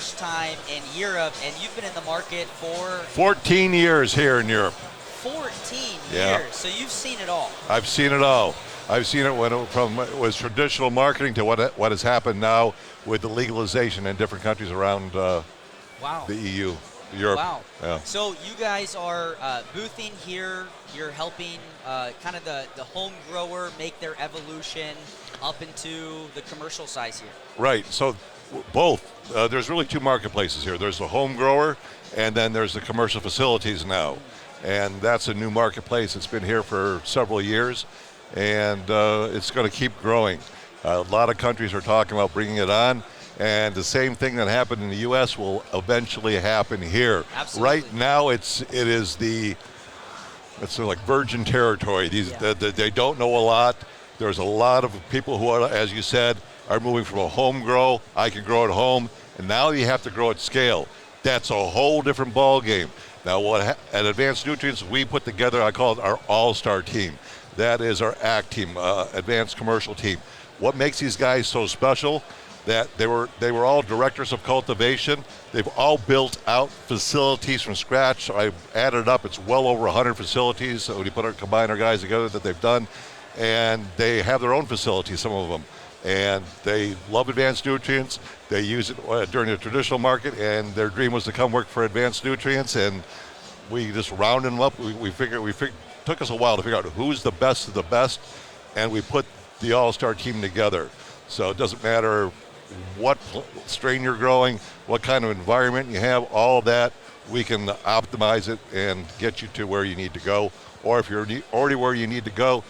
first time in Europe, and you've been in the market for 14 years here in Europe. 14 Yeah. years. So you've seen it all. I've seen it all. I've seen it from it was traditional marketing to what has happened now with the legalization in different countries around Wow. the EU, Europe. Wow. Yeah. So you guys are boothing here. You're helping kind of the home grower make their evolution up into the commercial size here. Right. So both. There's really two marketplaces here. There's the home grower, and then there's the commercial facilities now. And that's a new marketplace. It's been here for several years, and it's going to keep growing. A lot of countries are talking about bringing it on, and the same thing that happened in the U.S. will eventually happen here. Absolutely. Right now, it's like virgin territory. They don't know a lot. There's a lot of people who are, as you said, are moving from a home grow. I can grow at home, and now you have to grow at scale. That's a whole different ball game. Now, at Advanced Nutrients, we put together, I call it our all-star team. That is our ACT team, Advanced Commercial team. What makes these guys so special? That they were all directors of cultivation. They've all built out facilities from scratch. So I added up; it's well over 100 facilities. So when you combine our guys together, that they've done, and they have their own facilities, some of them, and they love Advanced Nutrients. They use it during the traditional market, and their dream was to come work for Advanced Nutrients, and we just rounded them up. We took us a while to figure out who's the best of the best, and we put the all-star team together. So it doesn't matter what strain you're growing, what kind of environment you have, all of that, we can optimize it and get you to where you need to go. Or if you're already where you need to go,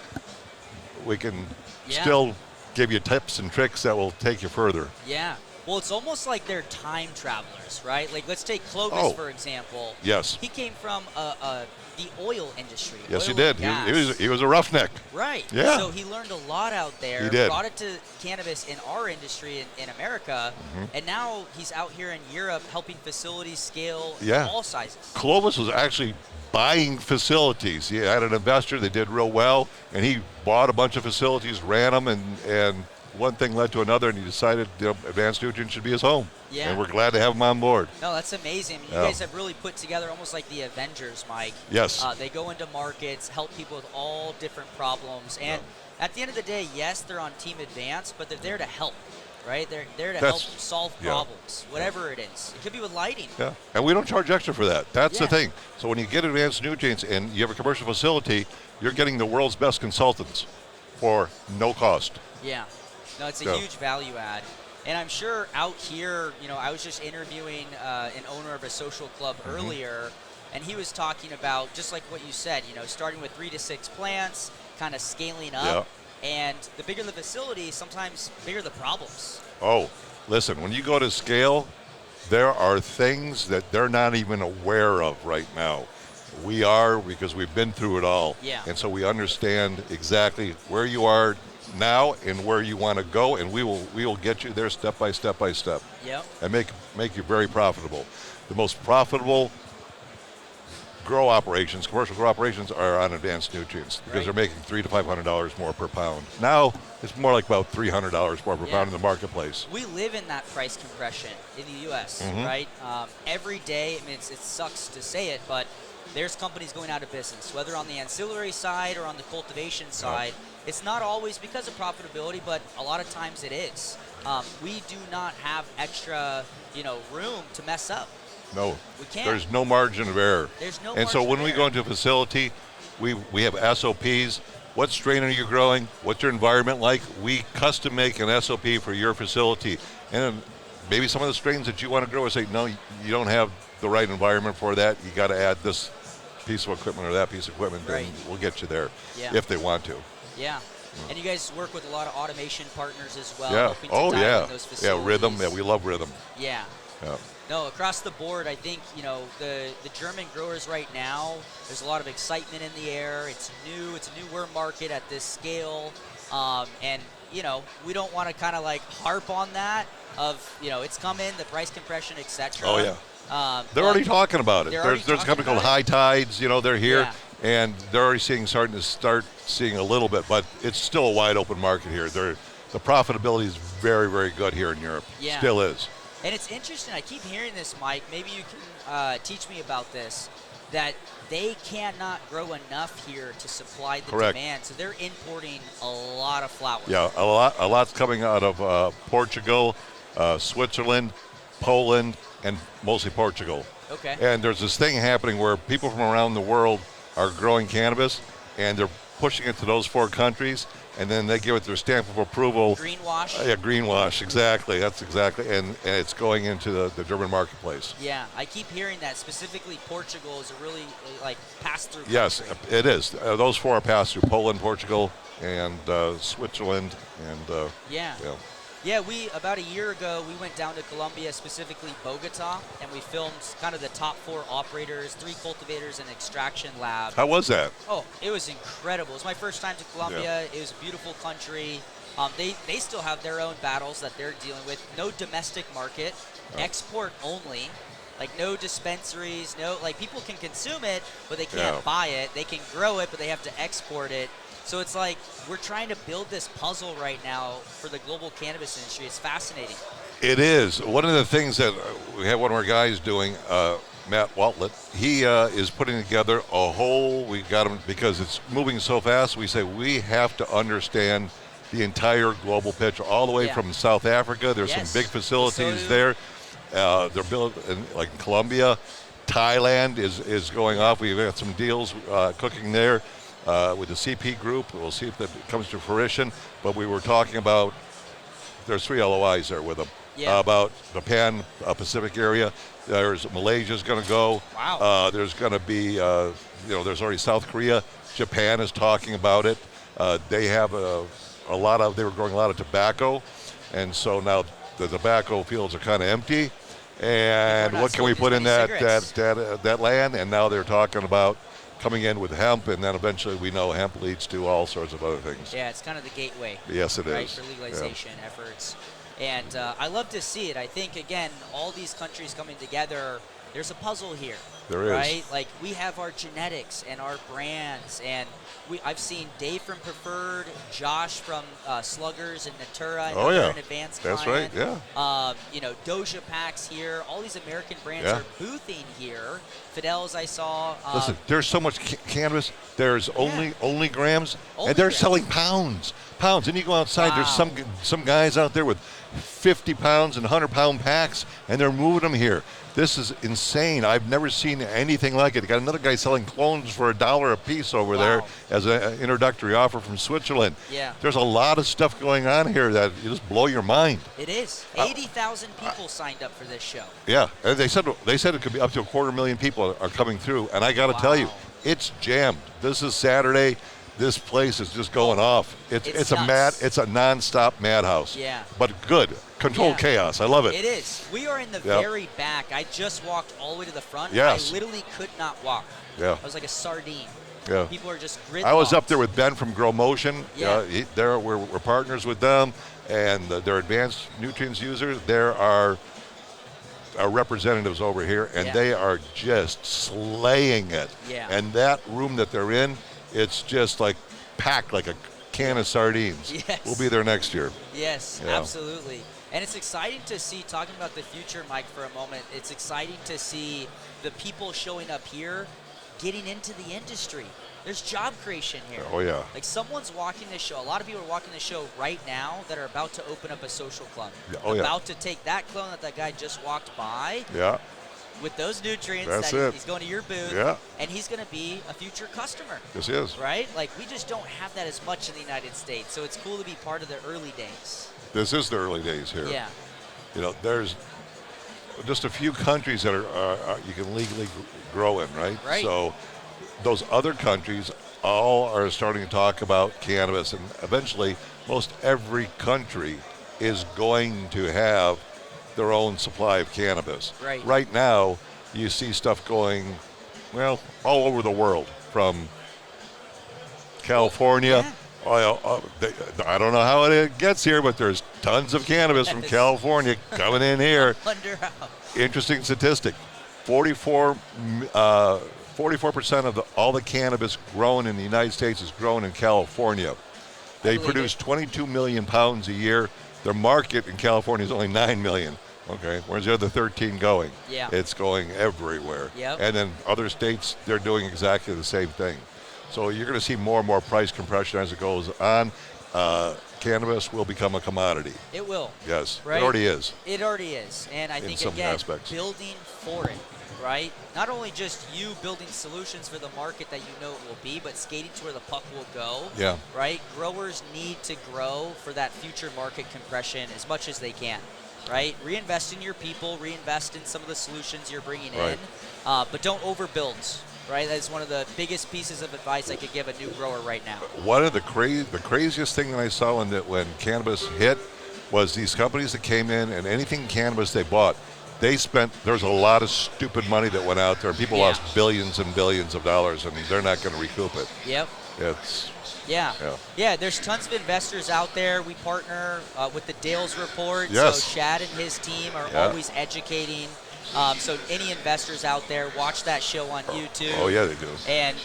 we can still give you tips and tricks that will take you further. Yeah. Well, it's almost like they're time travelers, right? Like, let's take Clovis, for example. Yes. He came from the oil industry. Yes, oil he did. He was a roughneck. Right. Yeah. So he learned a lot out there. He did. Brought it to cannabis in our industry in America, and now he's out here in Europe helping facilities scale all sizes. Clovis was actually buying facilities. He had an investor that did real well, and he bought a bunch of facilities, ran them, and one thing led to another, and he decided Advanced Nutrients should be his home. Yeah. And we're glad to have him on board. No, that's amazing. You guys have really put together almost like the Avengers, Mike. Yes. They go into markets, help people with all different problems. And at the end of the day, yes, they're on Team Advance, but they're there to help, right? They're there to help solve problems, whatever it is. It could be with lighting. Yeah, and we don't charge extra for that. That's the thing. So when you get Advanced Nutrients and you have a commercial facility, you're getting the world's best consultants for no cost. Yeah. No, it's a huge value add. And I'm sure out here, I was just interviewing an owner of a social club earlier, and he was talking about, just like what you said, starting with 3 to 6 plants, kind of scaling up. And the bigger the facility, sometimes bigger the problems. Oh, listen, when you go to scale, there are things that they're not even aware of right now. We are, because we've been through it all. Yeah. And so we understand exactly where you are now and where you want to go, and we will get you there step by step by step. Yep. And make you very profitable. The most profitable commercial grow operations are on Advanced Nutrients because they're making $300 to $500 more per pound. Now it's more like about $300 more per pound in the marketplace. We live in that price compression in the U.S., right? Every day, I mean, it sucks to say it, but there's companies going out of business, whether on the ancillary side or on the cultivation side. It's not always because of profitability, but a lot of times it is. We do not have extra, room to mess up. No, we can't. There's no margin of error. There's no. And so when we go into a facility, we have SOPs. What strain are you growing? What's your environment like? We custom make an SOP for your facility. And maybe some of the strains that you want to grow say, no, you don't have the right environment for that. You got to add this piece of equipment or that piece of equipment, and we'll get you there if they want to. Yeah. And you guys work with a lot of automation partners as well. Yeah. Helping to dial in those facilities. Yeah, Rhythm. Yeah, we love Rhythm. Yeah. No, across the board, I think, the German growers right now, there's a lot of excitement in the air. It's new. It's a newer market at this scale. And, we don't want to kind of like harp on that of, it's coming, the price compression, et cetera. Oh, yeah. They're already talking about it. There's a company called High Tides, they're here. Yeah. And they're already starting to seeing a little bit, but it's still a wide open market here. The profitability is very, very good here in Europe. Yeah. Still is. And it's interesting. I keep hearing this, Mike. Maybe you can teach me about this. That they cannot grow enough here to supply the Correct. demand, so they're importing a lot of flower. Yeah, a lot's coming out of Portugal, Switzerland, Poland, and mostly Portugal. Okay. And there's this thing happening where people from around the world are growing cannabis, and they're pushing it to those 4 countries, and then they give it their stamp of approval. Greenwash. Yeah, greenwash, exactly. That's exactly, and it's going into the German marketplace. Yeah, I keep hearing that. Specifically, Portugal is a really pass-through country. Yes, it is. Those 4 are pass through: Poland, Portugal, and Switzerland, and Yeah. Yeah, about a year ago, we went down to Colombia, specifically Bogota, and we filmed kind of the top 4 operators, 3 cultivators, and extraction lab. How was that? Oh, it was incredible. It was my first time to Colombia. It was a beautiful country. They still have their own battles that they're dealing with. No domestic market, export only. Like no dispensaries, people can consume it, but they can't buy it. They can grow it, but they have to export it. So it's like we're trying to build this puzzle right now for the global cannabis industry. It's fascinating. It is. One of the things that we have one of our guys doing, Matt Waltlett, he is putting together a whole, we got him, because it's moving so fast, we say we have to understand the entire global picture, all the way from South Africa. There's some big facilities there. They're built in like Colombia. Thailand is going off. We've got some deals cooking there. With the CP group. We'll see if that comes to fruition. But we were talking about, there's 3 LOIs there with them. About the Pan-Pacific area. There's Malaysia's going to go. Wow. There's going to be, there's already South Korea. Japan is talking about it. They have they were growing a lot of tobacco. And so now the tobacco fields are kind of empty. And what can we put in that land? And now they're talking about coming in with hemp, and then eventually we know hemp leads to all sorts of other things. Yeah, it's kind of the gateway. Yes, it right, is. for legalization efforts. And I love to see it. I think, again, all these countries coming together, there's a puzzle here. There is. Right? Like, we have our genetics and our brands, and I've seen Dave from Preferred, Josh from Sluggers and Natura. Oh, yeah. An advanced That's client. right, yeah. Doja Packs here. All these American brands are boothing here. Fidel's I saw. Listen, there's so much cannabis. There's only grams, and they're grams. selling pounds. And you go outside, there's some guys out there with 50 pounds and 100-pound packs, and they're moving them here. This is insane. I've never seen anything like it. Got another guy selling clones for $1 a piece over there as an introductory offer from Switzerland. Yeah. There's a lot of stuff going on here that you just blow your mind. It is. 80,000 people signed up for this show. Yeah, and they said it could be up to 250,000 people are coming through, and I got to tell you, it's jammed. This is Saturday. This place is just going off. It's a nonstop madhouse. Yeah. But good. Controlled chaos. I love it. It is. We are in the very back. I just walked all the way to the front. Yes. I literally could not walk. Yeah. I was like a sardine. Yeah. People are just gridlocked. I was up there with Ben from Grow Motion. Yeah. We're partners with them, and they're advanced nutrients users. There are our representatives over here, and they are just slaying it. Yeah. And that room that they're in, it's just like packed like a can of sardines. Yes. We'll be there next year. Yes, absolutely. And it's exciting to see, talking about the future, Mike, for a moment, it's exciting to see the people showing up here getting into the industry. There's job creation here. Oh, yeah. Like someone's walking this show. A lot of people are walking this show right now that are about to open up a social club. Yeah. Oh, about to take that clone that guy just walked by. Yeah. With those nutrients, he's going to your booth, and he's going to be a future customer. This is. Right? Like, we just don't have that as much in the United States, so it's cool to be part of the early days. This is the early days here. Yeah. There's just a few countries that are you can legally grow in, right? Right. So those other countries all are starting to talk about cannabis, and eventually most every country is going to have their own supply of cannabis. Right. Right now, you see stuff going, all over the world, from California. I don't know how it gets here, but there's tons of cannabis from California coming in here. I wonder how. Interesting statistic: 44% of all the cannabis grown in the United States is grown in California. They produce 22 million pounds a year. Their market in California is only 9 million. Okay, where's the other 13 going? Yeah. It's going everywhere. Yep. And then other states, they're doing exactly the same thing. So you're going to see more and more price compression as it goes on. Cannabis will become a commodity. It will. Yes, right? it already is. It already is. And I think, some again, aspects. building for it, right? Not only just you building solutions for the market that you know it will be, but skating to where the puck will go. Yeah. Right? Growers need to grow for that future market compression as much as they can, right? Reinvest in your people, reinvest in some of the solutions you're bringing in, but don't overbuild. Right, that's one of the biggest pieces of advice I could give a new grower right now. One of the craziest thing that I saw when cannabis hit was these companies that came in, and anything cannabis they bought, there was a lot of stupid money that went out there, and people lost billions and billions of dollars, and they're not going to recoup it. Yep. Yeah, there's tons of investors out there. We partner with the Dales Report, so Shad and his team are always educating. So any investors out there, watch that show on YouTube. Oh, yeah, they do. And,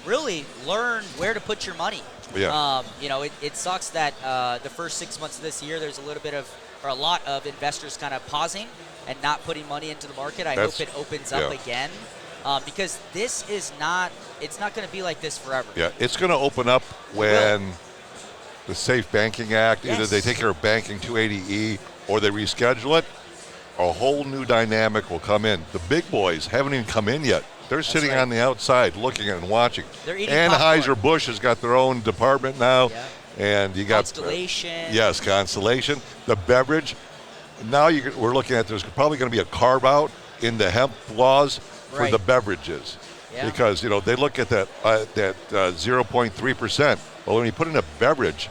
really learn where to put your money. Yeah. It sucks that the first 6 months of this year, there's a lot of investors kind of pausing and not putting money into the market. I hope it opens up again. Because this is it's not going to be like this forever. Yeah, it's going to open up when the Safe Banking Act, either they take care of banking 280E or they reschedule it. A whole new dynamic will come in. The big boys haven't even come in yet. They're sitting on the outside looking and watching. They're eating Anheuser-Busch has got their own department now. Yeah. And you got Constellation. Yes, Constellation. The beverage. Now we're looking at there's probably going to be a carve-out in the hemp laws for the beverages. Yeah. Because, they look at that 0.3%. Well, when you put in a beverage,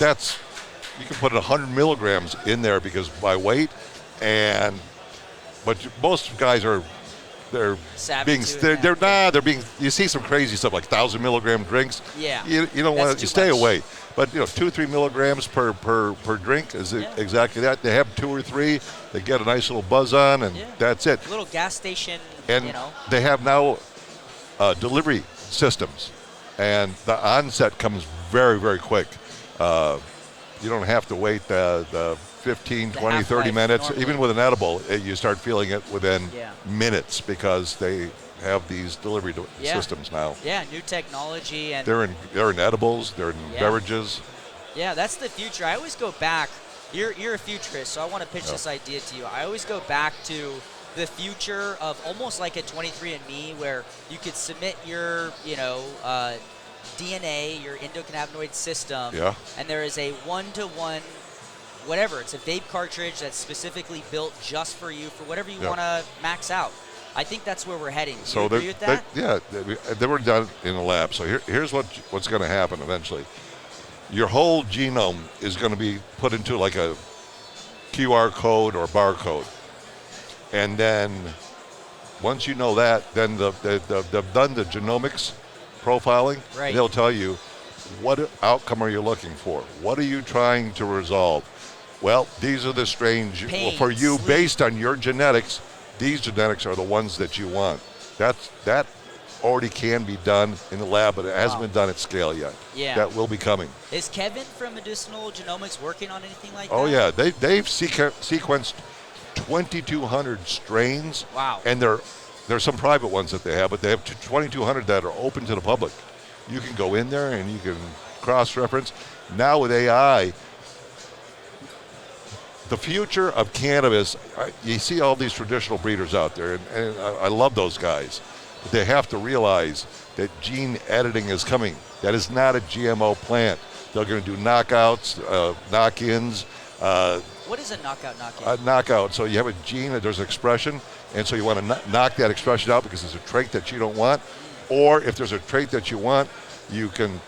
you can put 100 milligrams in there because by weight. But most guys they're being you see some crazy stuff like 1,000 milligram drinks. Yeah. You don't want to stay away. But 2-3 milligrams per drink is exactly that. They have 2 or 3. They get a nice little buzz on, and that's it. A little gas station. And they have now delivery systems, and the onset comes very, very quick. You don't have to wait the 15, 20, 30 minutes. Normally. Even with an edible, you start feeling it within minutes because they have these delivery systems now. Yeah, new technology. And they're in edibles, they're in beverages. Yeah, that's the future. I always go back. You're a futurist, so I want to pitch this idea to you. I always go back to the future of almost like a 23andMe where you could submit your, DNA, your endocannabinoid system, and there is a one-to-one whatever. It's a vape cartridge that's specifically built just for you for whatever you want to max out. I think that's where we're heading. Do you agree with that? They were done in the lab. So here's what's going to happen eventually. Your whole genome is going to be put into like a QR code or barcode. And then once you know that, then they've done the genomics profiling. Right. They'll tell you what outcome are you looking for? What are you trying to resolve? Well, these are the strains for you based on your genetics. These genetics are the ones that you want. That already can be done in the lab, but it hasn't been done at scale yet. Yeah. That will be coming. Is Kevin from Medicinal Genomics working on anything like that? Oh, yeah. They've sequenced 2,200 strains. Wow. And there's some private ones that they have, but they have 2,200 that are open to the public. You can go in there and you can cross-reference. Now with AI, the future of cannabis, you see all these traditional breeders out there, and I love those guys. But they have to realize that gene editing is coming. That is not a GMO plant. They're going to do knockouts, knock-ins. What is a knockout knock-in? A knockout. So you have a gene that there's expression, and so you want to knock that expression out because there's a trait that you don't want. Or if there's a trait that you want, you can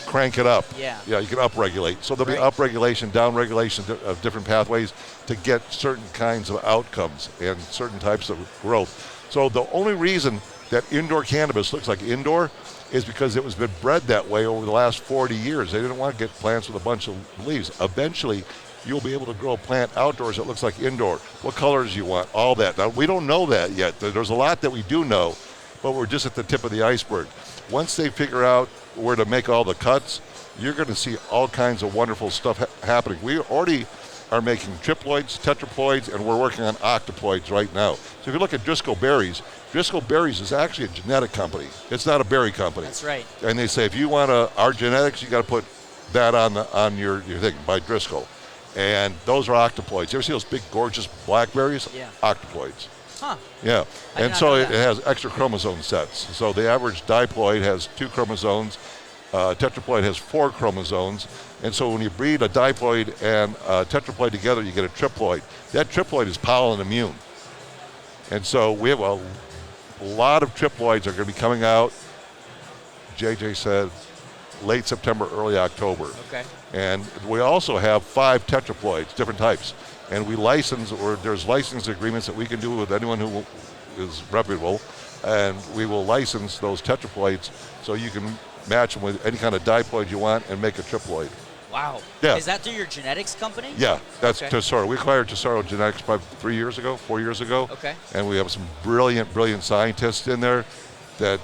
crank it up. Yeah, you can upregulate. So there'll be upregulation, downregulation of different pathways to get certain kinds of outcomes and certain types of growth. So the only reason that indoor cannabis looks like indoor is because it was been bred that way over the last 40 years. They didn't want to get plants with a bunch of leaves. Eventually, you'll be able to grow a plant outdoors that looks like indoor. What colors you want, all that. Now, we don't know that yet. There's a lot that we do know, but we're just at the tip of the iceberg. Once they figure out where to make all the cuts, you're going to see all kinds of wonderful stuff happening. We already are making triploids, tetraploids, and we're working on octoploids right now. So if you look at Driscoll Berries is actually a genetic company. It's not a berry company. That's right. And they say if you want our genetics, you got to put that on your thing by Driscoll. And those are octoploids. You ever see those big, gorgeous blackberries? Yeah. Octoploids. Huh. Yeah. I did And not so know it that. has extra chromosome sets. So the average diploid has 2 chromosomes. Tetraploid has 4 chromosomes. And so when you breed a diploid and a tetraploid together, you get a triploid. That triploid is pollen immune. And so we have a lot of triploids are going to be coming out, JJ said, late September, early October. Okay. And we also have 5 tetraploids, different types. And we license, or there's license agreements that we can do with anyone who is reputable. And we will license those tetraploids so you can match them with any kind of diploid you want and make a triploid. Wow. Yeah. Is that through your genetics company? Yeah, that's Okay. Tesoro. We acquired Tesoro Genetics probably 4 years ago. Okay. And we have some brilliant scientists in there that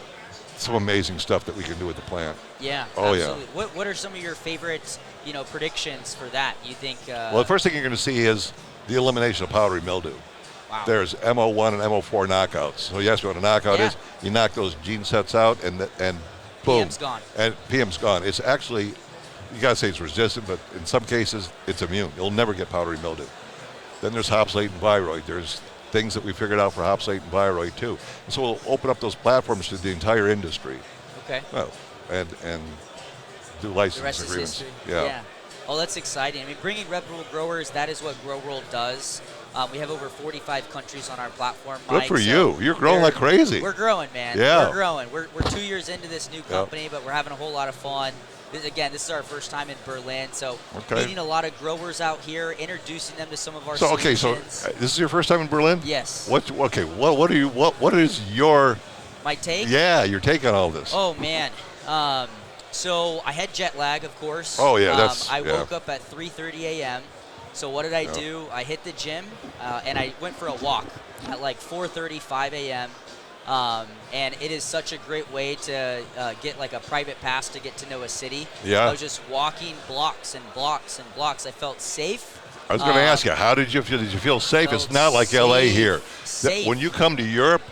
some amazing stuff that we can do with the plant. Yeah. Oh, yeah. absolutely. What are some of your favorite, predictions for that? You think? Well, the first thing you're going to see is the elimination of powdery mildew. Wow. There's MO1 and MO4 knockouts. So you ask me what a knockout Yeah. is. You knock those gene sets out and boom. PM's gone. And PM's gone. It's actually, you got to say it's resistant, but in some cases it's immune. You'll never get powdery mildew. Then there's hopslate and viroid. There's things that we figured out for hopslate and viroid too. And so we'll open up those platforms to the entire industry. Okay. Well, and do The license rest is agreements. history. Yeah. Oh, that's exciting. I mean, bringing reputable growers, that is what Grow World does. We have over 45 countries on our platform, Good Mike, for so you. You're growing like crazy. We're growing, man. Yeah. We're growing. We're 2 years into this new company, but we're having a whole lot of fun. This is our first time in Berlin, so meeting a lot of growers out here, introducing them to some of our So solutions. this is your first time in Berlin? Yes. What is your My take? your take on all this? Oh, man. So I had jet lag, of course. Oh, yeah, I woke up at 3:30 a.m. So what did I Yeah. do? I hit the gym, and I went for a walk at like 4:35 a.m. And it is such a great way to get like a private pass to get to know a city. Yeah. I was just walking blocks and blocks and blocks. I felt safe. I was going to ask you, how did you feel? Did you feel safe? It's felt not like LA safe, here. safe. When you come to Europe,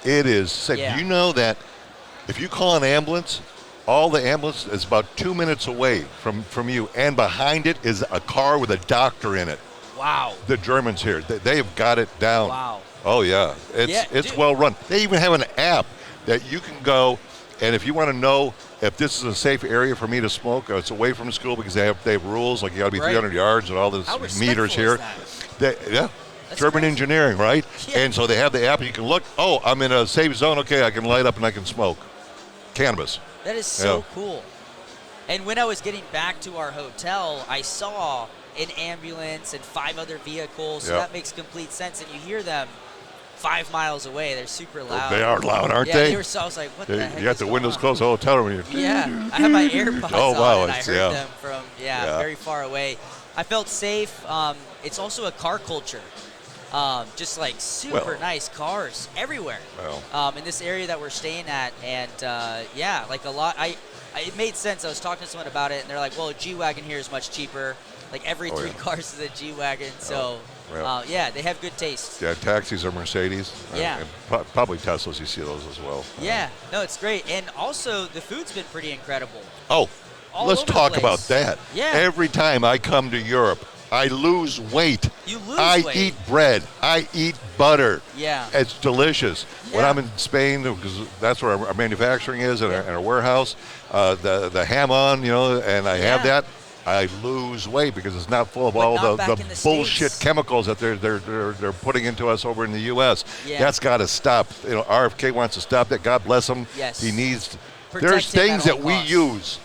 it is safe. Yeah. You know that if you call an ambulance, all the ambulance is about 2 minutes away from you, and behind it is a car with a doctor in it. Wow. The Germans here, they have got it down. Wow. Oh yeah, Yeah, it's dude. well run. They even have an app that you can go, and if you want to know if this is a safe area for me to smoke, it's away from school because they have rules like you got to be Right. 300 yards and all this How meters respectful here. is Yeah, That's German crazy. engineering, right? Yeah. And so they have the app. And you can look. Oh, I'm in a safe zone. Okay, I can light up and I can smoke cannabis. That is so Yeah. cool. And when I was getting back to our hotel, I saw an ambulance and 5 other vehicles. So Yep. that makes complete sense. And you hear them 5 miles away. They're super loud. They are loud, aren't yeah, they? they were so, I was like, what the heck You got is the going windows on? closed the hotel room. Yeah, I had my AirPods Oh, wow, on, and I it's- heard yeah. them from Yeah. very far away. I felt safe. It's also a car culture. Just like super Well. nice cars everywhere. Well. In this area that we're staying at, and yeah, like a lot. It made sense. I was talking to someone about it, and they're like, "Well, a G-Wagon here is much cheaper. Like every Oh, 3 yeah. cars is a G-Wagon." So, well. yeah, they have good taste. Yeah, taxis are Mercedes. Yeah. And probably Teslas. You see those as well. Yeah, no, it's great, and also the food's been pretty incredible. Oh, All let's over the talk place. about that. Yeah. Every time I come to Europe, I lose weight. You lose I weight. eat bread. I eat butter. Yeah. It's delicious. When Yeah. I'm in Spain, because that's where our manufacturing is, and our warehouse, the ham on, and I have Yeah. that. I lose weight because it's not full of But all not back the in the bullshit States. chemicals that they're putting into us over in the U.S. Yeah. That's got to stop. RFK wants to stop that. God bless him. Yes. He needs. Protect There's him at things all that we costs. use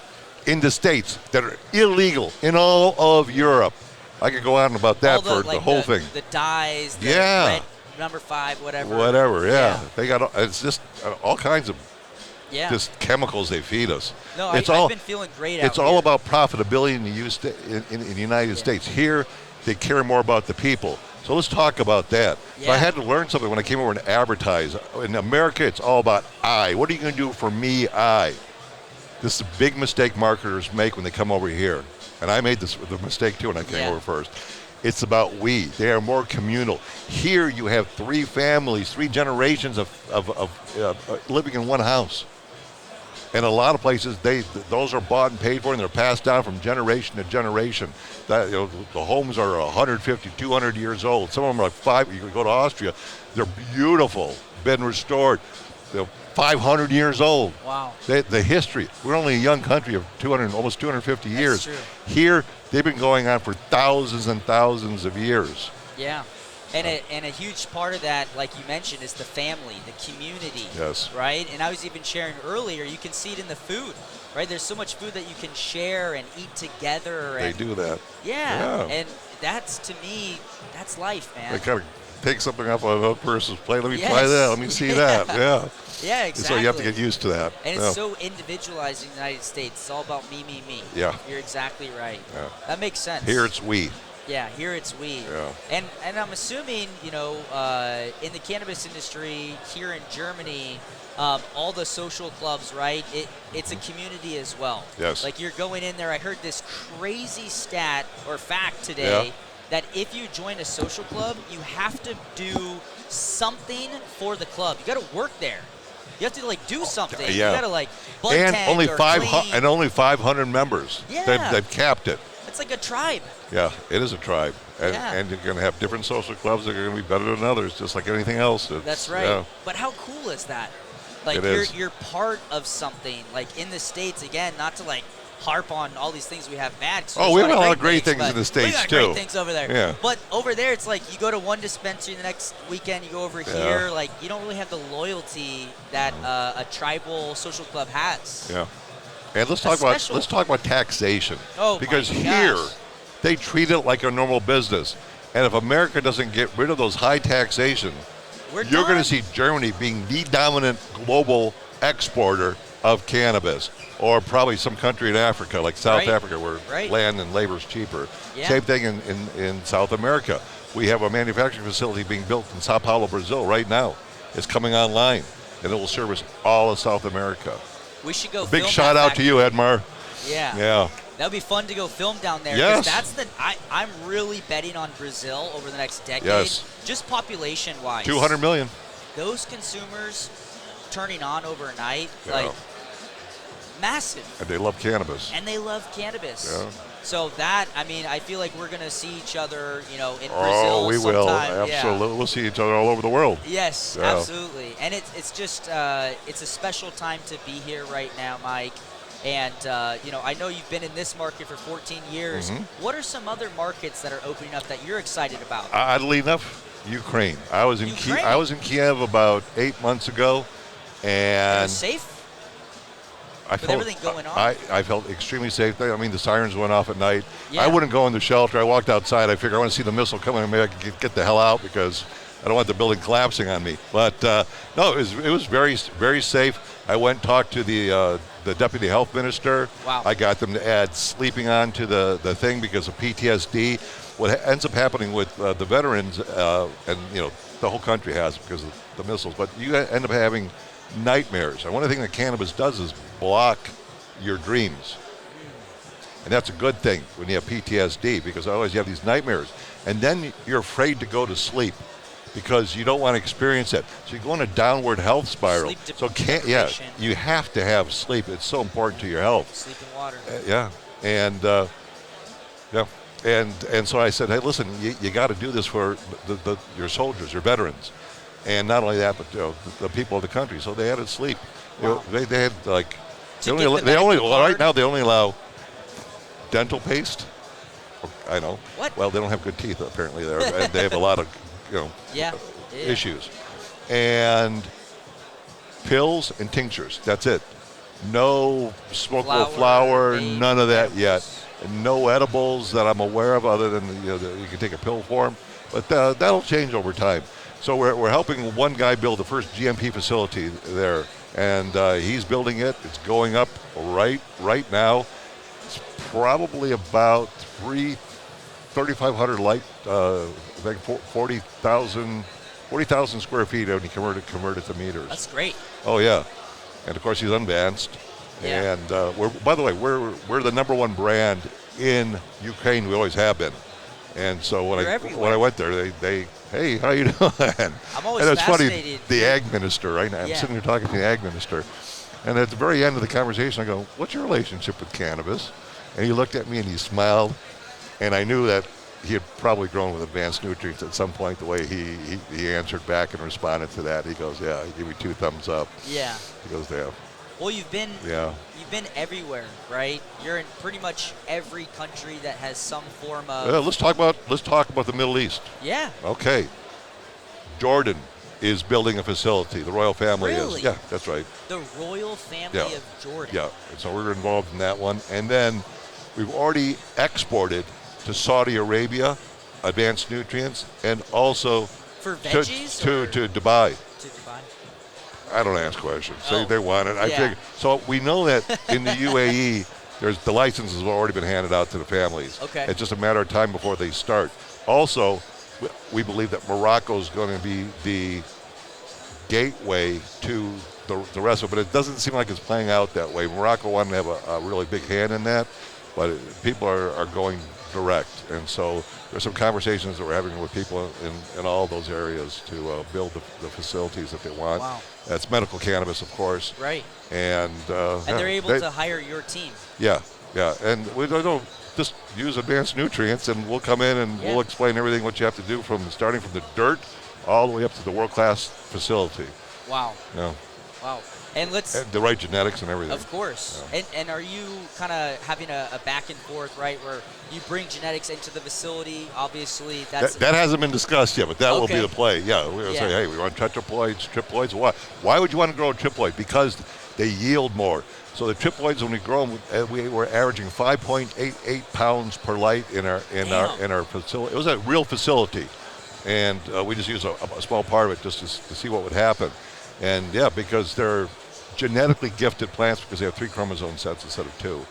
in the States that are illegal in all of Europe. I could go on about that All for the whole thing. The dyes, the Yeah. red number 5, whatever. Whatever, yeah. They got it's just all kinds of Yeah. just chemicals they feed us. No, it's I've been feeling great out It's all here. about profitability in the United States. Here, they care more about the people. So let's talk about that. So I Yeah. had to learn something when I came over and advertise. In America, it's all about I. What are you going to do for me, I? This is a big mistake marketers make when they come over here. And I made the mistake too when I came Yeah. over first. It's about we. They are more communal. Here you have 3 families, 3 generations of living in one house. And a lot of places, those are bought and paid for, and they're passed down from generation to generation. The homes are 150, 200 years old. Some of them are like 5. You can go to Austria. They're beautiful, been restored. They're 500 years old. Wow. The history. We're only a young country of 200, almost 250 years. That's true. Here, they've been going on for thousands and thousands of years. Yeah. And a huge part of that, like you mentioned, is the family, the community. Yes. Right? And I was even sharing earlier, you can see it in the food, right? There's so much food that you can share and eat together. They do that. Yeah. And that's, to me, that's life, man. They kind of take something up on another person's plate. Let me Yes. try that. Let me see that. Yeah. Yeah, exactly. So you have to get used to that. And it's so individualized in the United States. It's all about me, me, me. Yeah. You're exactly right. Yeah. That makes sense. Here it's we. Yeah, here it's we. Yeah. And I'm assuming, in the cannabis industry here in Germany, all the social clubs, right? It's a community as well. Yes. Like you're going in there. I heard this crazy stat or fact today that if you join a social club, you have to do something for the club. You got to work there. You have to do something. Yeah. You got to bud And tend only or 500 clean. and only 500 members. Yeah. They've capped it. It's like a tribe. Yeah, it is a tribe. And, Yeah. and you're going to have different social clubs that are going to be better than others, just like anything else. That's right. Yeah. But how cool is that? Like It is. you're part of something. Like in the States, again, not to harp on all these things we have bad. Oh, we have a lot of great things in the we States, got too. great things over there. Yeah. But over there, it's like you go to one dispensary, the next weekend you go over here. Like you don't really have the loyalty that a tribal social club has. Yeah. And let's talk about taxation. Oh, because my here gosh. they treat it like a normal business. And if America doesn't get rid of those high taxation, you're going to see Germany being the dominant global exporter of cannabis, or probably some country in Africa, like South Africa, where land and labor is cheaper. Yeah. Same thing in South America. We have a manufacturing facility being built in Sao Paulo, Brazil right now. It's coming online, and it will service all of South America. We should go. Big shout out to you, Edmar. Yeah. Yeah. That would be fun to go film down there. Yes. That's I'm really betting on Brazil over the next decade. Yes. Just population-wise. 200 million. Those consumers turning on overnight, massive. And they love cannabis. And they love cannabis. Yeah. So I feel like we're going to see each other, in Brazil Oh, we will. sometime. Absolutely. Yeah. We'll see each other all over the world. Yes, Yeah. absolutely. And it's just, it's a special time to be here right now, Mike. And, I know you've been in this market for 14 years. Mm-hmm. What are some other markets that are opening up that you're excited about? Oddly enough, Ukraine. I was in Ukraine? I was in Kiev about 8 months ago, and It was safe? with everything going on? I felt extremely safe. I mean, the sirens went off at night. Yeah. I wouldn't go in the shelter. I walked outside. I figured I want to see the missile coming, and maybe I could get the hell out because I don't want the building collapsing on me. But no, it was very, very safe. I went and talked to the deputy health minister. Wow. I got them to add sleeping on to the thing because of PTSD. What ends up happening with the veterans, and the whole country has because of the missiles, but you end up having nightmares. And one of the things that cannabis does is block your dreams. And that's a good thing when you have PTSD, because otherwise you have these nightmares. And then you're afraid to go to sleep because you don't want to experience it. So you go in a downward health spiral. Sleep So you have to have sleep. It's so important to your health. Sleep and water. And so I said, hey, listen, you got to do this for your soldiers, your veterans. And not only that, but the people of the country. So they added sleep. Wow. They had right now they only allow dental paste. I know. What? Well, they don't have good teeth apparently there, and they have a lot of issues. And pills and tinctures. That's it. No smokable flour, none of that yet. And no edibles that I'm aware of, other than you can take a pill for them. But that'll change over time. So we're helping one guy build the first GMP facility there, and he's building it. It's going up right now. It's probably about 3,500 light, I think 40,000 square feet when you convert it to meters. That's great. Oh yeah, and of course he's unadvanced. Yeah. And we're the number one brand in Ukraine. We always have been. And so when They're I everywhere. went there, they hey, how you doing? I'm always and it's funny, fascinated. the ag minister, right now, I'm Yeah. sitting here talking to the ag minister, and at the very end of the conversation, I go, what's your relationship with cannabis? And he looked at me and he smiled, and I knew that he had probably grown with advanced nutrients at some point, the way he answered back and responded to that. He goes, yeah, he gave me 2 thumbs up. Yeah. He goes, yeah. Well, you've been Yeah. everywhere, right? You're in pretty much every country that has some form of. Let's talk about the Middle East. Yeah. Okay. Jordan is building a facility. The royal family Really? is. Yeah, that's right. The royal family Yeah. of Jordan. Yeah. And so we're involved in that one. And then we've already exported to Saudi Arabia advanced nutrients, and also For veggies to Dubai. to Dubai. I don't ask questions. Oh. They want it. I Yeah. figure. So we know that in the UAE, the licenses have already been handed out to the families. Okay. It's just a matter of time before they start. Also, we believe that Morocco is going to be the gateway to the rest of it, but it doesn't seem like it's playing out that way. Morocco wanted to have a really big hand in that, but people are going direct. And so there's some conversations that we're having with people in all those areas to build the facilities that they want. Wow. That's medical cannabis, of course. Right. And They're able to hire your team. Yeah, yeah. And we don't just use advanced nutrients, and we'll come in and we'll explain everything what you have to do starting from the dirt all the way up to the world-class facility. Wow. Yeah. Wow. And let's. And the right genetics and everything. Of course. Yeah. And are you kind of having a back and forth, right, where you bring genetics into the facility? Obviously, that's. That hasn't been discussed yet, but that will be Okay. the play. Yeah, we're going to say, hey, we want triploids. Why would you want to grow a triploid? Because they yield more. So the triploids, when we grow them, we were averaging 5.88 pounds per light in our facility. It was a real facility, and we just used a small part of it just to see what would happen. And yeah, because they're genetically gifted plants because they have 3 chromosome sets instead of 2.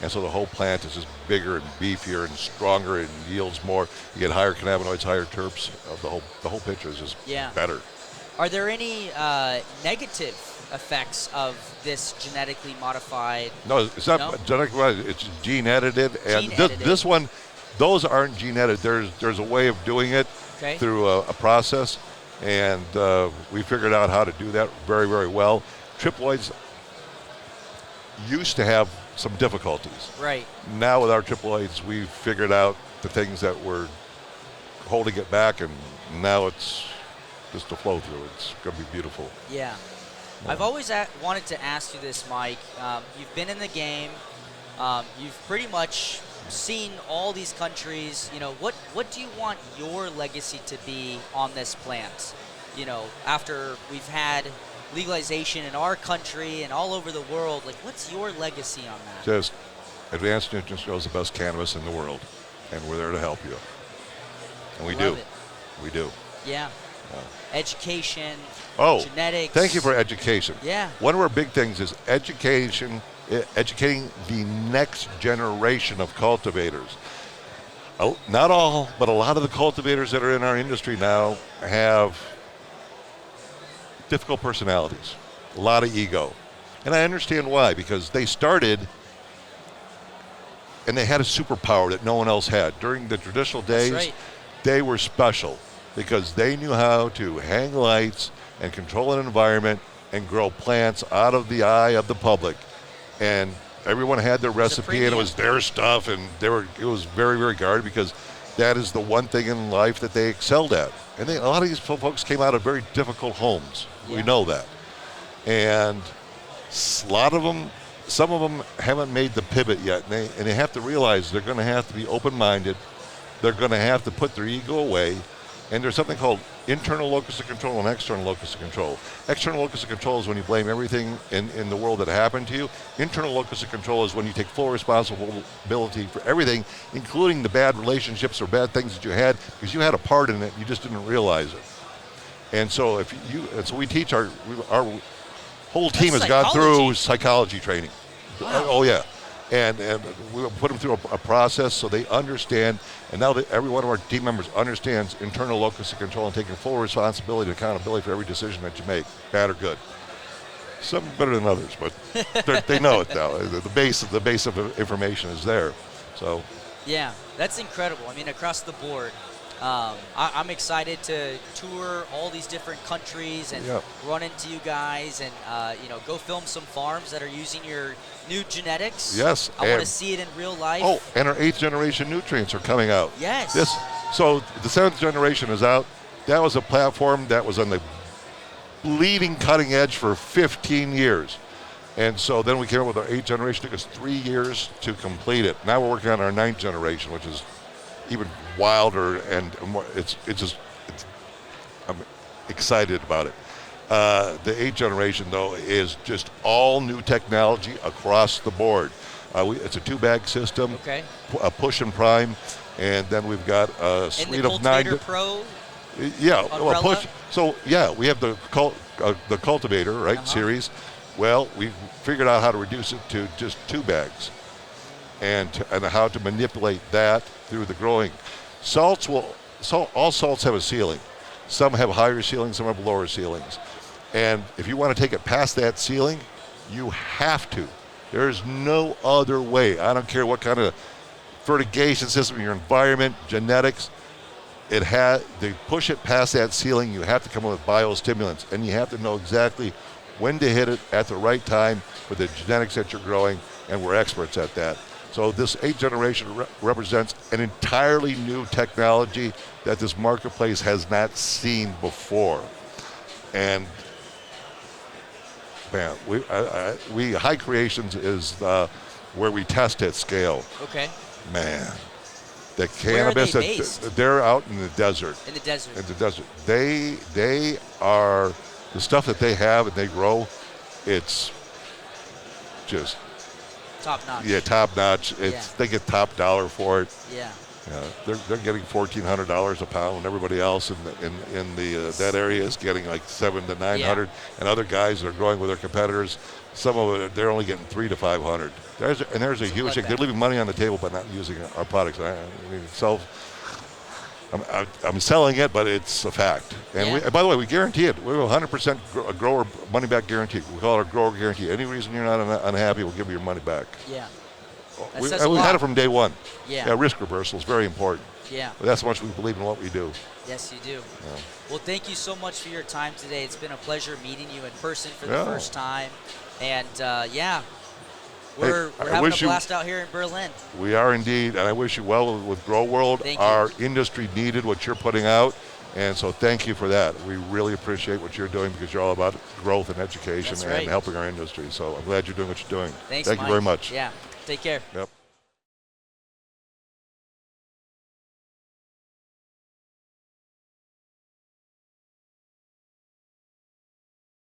And so the whole plant is just bigger and beefier and stronger and yields more. You get higher cannabinoids, higher terps. The whole picture is just better. Are there any negative effects of this genetically modified? No, it's not genetically modified. It's gene edited. And Gene-edited. this one, those aren't gene edited. There's a way of doing it through a process. And we figured out how to do that very, very well. Triploids used to have some difficulties. Right. Now with our triploids, we've figured out the things that were holding it back, and now it's just a flow through. It's going to be beautiful. Yeah. I've always wanted to ask you this, Mike. You've been in the game. You've pretty much seen all these countries. You know, what do you want your legacy to be on this plant? You know, after we've had legalization in our country and all over the world, like, what's your legacy on that? Just Advanced Nutrients grows the best cannabis in the world, and we're there to help you. And we Love do. it. We do. Yeah. Education, genetics. Thank you for education. Yeah. One of our big things is education, educating the next generation of cultivators. Not all, but a lot of the cultivators that are in our industry now have difficult personalities, a lot of ego. And I understand why, because they started and they had a superpower that no one else had. During the traditional days, they were special because they knew how to hang lights and control an environment and grow plants out of the eye of the public. And everyone had their recipe, and it was their stuff, and it was very, very guarded because that is the one thing in life that they excelled at. And a lot of these folks came out of very difficult homes. We know that. And a lot of them, some of them haven't made the pivot yet, and they have to realize they're going to have to be open-minded. They're going to have to put their ego away. And there's something called internal locus of control and external locus of control. External locus of control is when you blame everything in the world that happened to you. Internal locus of control is when you take full responsibility for everything, including the bad relationships or bad things that you had, because you had a part in it, you just didn't realize it. And so so we teach our whole team has gone through psychology training. Wow. Oh yeah. And we put them through a process so they understand, and now that every one of our team members understands internal locus of control and taking full responsibility and accountability for every decision that you make, bad or good. Some better than others, but they know it now. The base of information is there. So Yeah, that's incredible. I mean, across the board. I'm excited to tour all these different countries and run into you guys and go film some farms that are using your new genetics. Yes, I want to see it in real life. Oh, and our 8th generation nutrients are coming out. Yes. So the 7th generation is out. That was a platform that was on the bleeding cutting edge for 15 years. And so then we came up with our 8th generation. It took us 3 years to complete it. Now we're working on our 9th generation, which is even wilder and more. I'm excited about it. The 8th generation, though, is just all new technology across the board. It's a 2-bag system, a push and prime, and then we've got a suite of 9. Pro. Yeah, well, push. So yeah, we have the cultivator, right, series. Well, we figured out how to reduce it to just 2 bags, and how to manipulate that through the growing. All salts have a ceiling. Some have higher ceilings, some have lower ceilings. And if you want to take it past that ceiling, you have to. There's no other way. I don't care what kind of fertigation system, your environment, genetics. They push it past that ceiling. You have to come up with biostimulants, and you have to know exactly when to hit it at the right time with the genetics that you're growing, and we're experts at that. So this 8th generation represents an entirely new technology that this marketplace has not seen before. And man, High Creations is where we test at scale. Okay. Man, the cannabis, where are they based? They're out in the desert. In the desert. In the desert. They are, the stuff that they have and they grow, it's just top notch. Yeah, top notch. They get top dollar for it. Yeah. They're getting $1,400 a pound, and everybody else in that area is getting like $700 to $900. And other guys that are growing with their competitors, some of it they're only getting $300 to $500. There's a huge thing. They're leaving money on the table by not using our products. I'm selling it, but it's a fact. And by the way, we guarantee it. We have a 100% grower money back guarantee. We call it our grower guarantee. Any reason you're not unhappy, we'll give you your money back. Yeah. We've had it from day one. Yeah. Risk reversal is very important. Yeah. But that's how much we believe in what we do. Yes, you do. Yeah. Well, thank you so much for your time today. It's been a pleasure meeting you in person for the first time. And we're having a blast out here in Berlin. We are indeed, and I wish you well with Grow World. Thank Our you. industry needed what you're putting out, and so thank you for that. We really appreciate what you're doing because you're all about growth and education and helping our industry. So I'm glad you're doing what you're doing. Thanks, Thank Mike. you very much. Yeah. Take care. Yep.